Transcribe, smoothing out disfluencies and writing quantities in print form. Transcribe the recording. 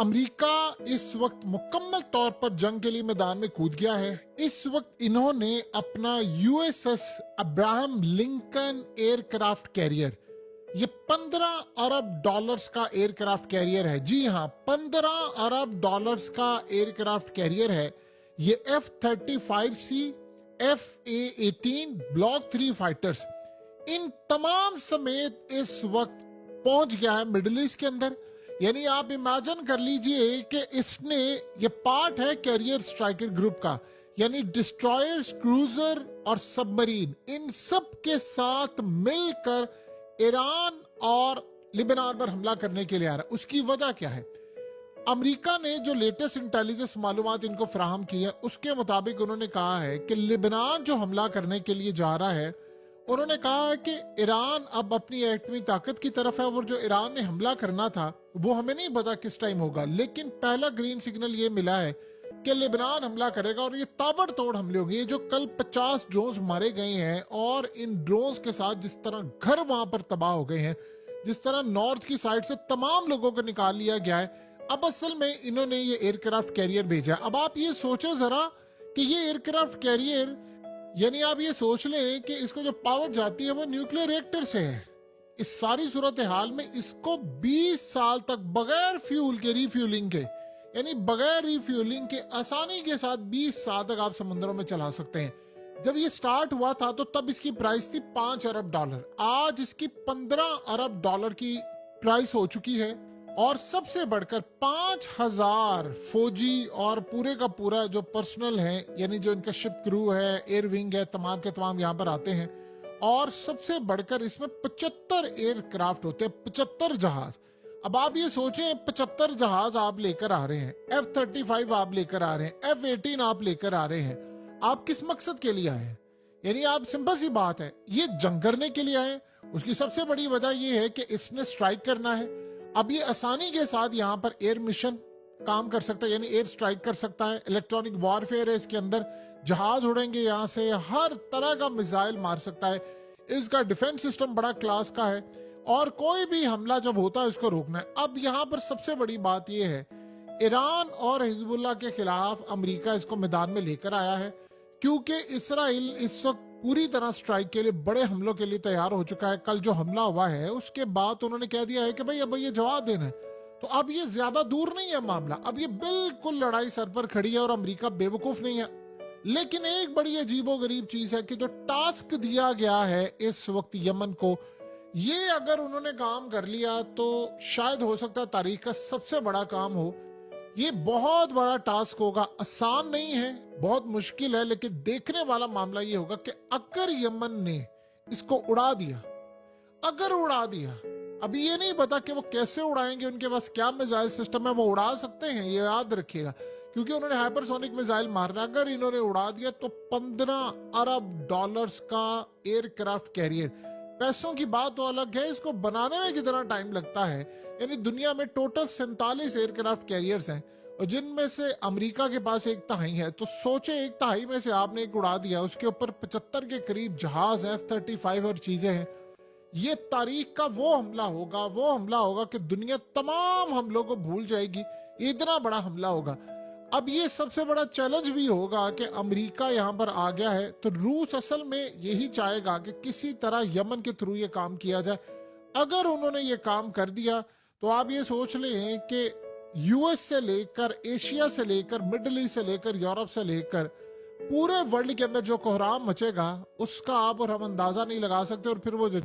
America इस वक्त मुकम्मल तौर पर जंग के लिए मैदान में कूद गया है। इस वक्त इन्होंने अपना USS Abraham Lincoln aircraft carrier, ये 15 अरब डॉलर्स का एयरक्राफ्ट कैरियर है। जी हाँ, 15 अरब डॉलर्स का एयरक्राफ्ट कैरियर है। ये F-35C, FA-18 ब्लॉक 3 फाइटर्स, इन तमाम समेत इस वक्त पहुंच गया है मिडिल ईस्ट के अंदर। यानी आप इमेजिन कर लीजिए कि इसने, ये पार्ट है कैरियर स्ट्राइकर ग्रुप का, यानी डिस्ट्रॉयर्स, क्रूजर और सबमरीन, इन सब के साथ मिलकर ईरान और लिबनान पर हमला करने के लिए आ रहा है। उसकी वजह क्या है? अमेरिका ने जो लेटेस्ट इंटेलिजेंस मालूमात इनको फराहम की है, उसके मुताबिक उन्होंने कहा है कि लिबनान जो हमला करने के लिए जा रहा है, उन्होंने कहा है कि ईरान अब अपनी एटमी ताकत की तरफ है और जो ईरान ने हमला करना था वो हमें नहीं पता किस टाइम होगा, लेकिन पहला ग्रीन सिग्नल ये मिला है कि लिबनान हमला करेगा और ये ताबड़तोड़ हमले होंगे। ये जो कल 50 ड्रोन्स मारे गए हैं और इन ड्रोन्स के साथ जिस तरह घर वहां पर तबाह हो गए हैं, जिस तरह नॉर्थ की साइड से तमाम लोगों को निकाल लिया गया है, अब असल में इन्होंने ये एयरक्राफ्ट कैरियर भेजा। अब आप ये सोचो जरा कि ये एयरक्राफ्ट कैरियर, यानी आप ये सोच लें कि इसको जो पावर जाती है वो न्यूक्लियर रिएक्टर से है। इस सारी सूरत हाल में इसको 20 साल तक बगैर फ्यूल के, रिफ्यूलिंग के, यानी बगैर रिफ्यूलिंग के आसानी के साथ 20 साल तक आप समुद्रों में चला सकते हैं। जब ये स्टार्ट हुआ था तो तब इसकी प्राइस थी 5 अरब डॉलर। आज इसकी 15 अरब डॉलर की प्राइस हो चुकी है और सबसे बढ़कर 5000 फौजी और पूरे का पूरा जो पर्सनल है, यानी जो इनका शिप क्रू है, एयर विंग है, तमाम के तमाम यहाँ पर आते हैं। और सबसे बढ़कर इसमें 75 एयरक्राफ्ट होते हैं, 75 जहाज। अब आप ये सोचें, 75 जहाज आप लेकर आ रहे हैं, F-35 आप लेकर आ रहे हैं, F-18 आप लेकर आ रहे हैं, आप किस मकसद के लिए आए हैं? यानी आप, सिंपल सी बात है, ये जंग करने के लिए आए। उसकी सबसे बड़ी वजह यह है कि इसने स्ट्राइक करना है। अब ये आसानी के साथ यहाँ पर एयर मिशन काम कर सकता है, यानी एयर स्ट्राइक कर सकता है। इलेक्ट्रॉनिक वॉरफेयर है इसके अंदर, जहाज उड़ेंगे यहाँ से, हर तरह का मिसाइल मार सकता है। इसका डिफेंस सिस्टम बड़ा क्लास का है और कोई भी हमला जब होता है इसको रोकना है। अब यहाँ पर सबसे बड़ी बात यह है, ईरान और हिजबुल्लाह के खिलाफ अमेरिका इसको मैदान में लेकर आया है, क्योंकि इसराइल इस वक्त पूरी तरह स्ट्राइक के लिए, बड़े हमलों के लिए तैयार हो चुका है। कल जो हमला हुआ है उसके बाद उन्होंने कह दिया है कि भाई अब ये जवाब देना है। तो अब ये ज्यादा दूर नहीं है मामला, अब ये बिल्कुल लड़ाई सर पर खड़ी है और अमेरिका बेवकूफ नहीं है। लेकिन एक बड़ी अजीबोगरीब चीज है कि जो टास्क दिया गया है इस वक्त यमन को, ये अगर उन्होंने काम कर लिया तो शायद हो सकता है तारीख का सबसे बड़ा काम हो। ये बहुत बड़ा टास्क होगा, आसान नहीं है, बहुत मुश्किल है, लेकिन देखने वाला मामला ये होगा कि अगर यमन ने इसको उड़ा दिया, अगर उड़ा दिया, अभी ये नहीं पता कि वो कैसे उड़ाएंगे, उनके पास क्या मिसाइल सिस्टम है, वो उड़ा सकते हैं, ये याद रखिएगा, क्योंकि उन्होंने हाइपरसोनिक मिसाइल मारना। अगर इन्होंने उड़ा दिया तो 15 अरब डॉलर्स का एयरक्राफ्ट कैरियर, पैसों की बात तो अलग है, इसको बनाने में कितना टाइम लगता है। यानी दुनिया में टोटल 47 एयरक्राफ्ट कैरियर्स हैं और जिनमें से अमेरिका के पास 1/3 है। तो सोचे 1/3 में से आपने एक उड़ा दिया, उसके ऊपर 75 के करीब जहाज, F-35 और चीजें हैं। ये तारीख का वो हमला होगा कि दुनिया तमाम हमलों को भूल जाएगी। इतना बड़ा हमला होगा। अब ये सबसे बड़ा चैलेंज भी होगा कि अमेरिका यहाँ पर आ गया है, तो रूस असल में यही चाहेगा कि किसी तरह यमन के थ्रू ये काम किया जाए। अगर उन्होंने ये काम कर दिया तो आप ये सोच लें कि यूएस से लेकर, एशिया से लेकर, मिडिल ईस्ट से लेकर, यूरोप से लेकर पूरे वर्ल्ड के अंदर जो कोहराम मचेगा उसका आप और हम अंदाजा नहीं लगा सकते। और फिर वो जो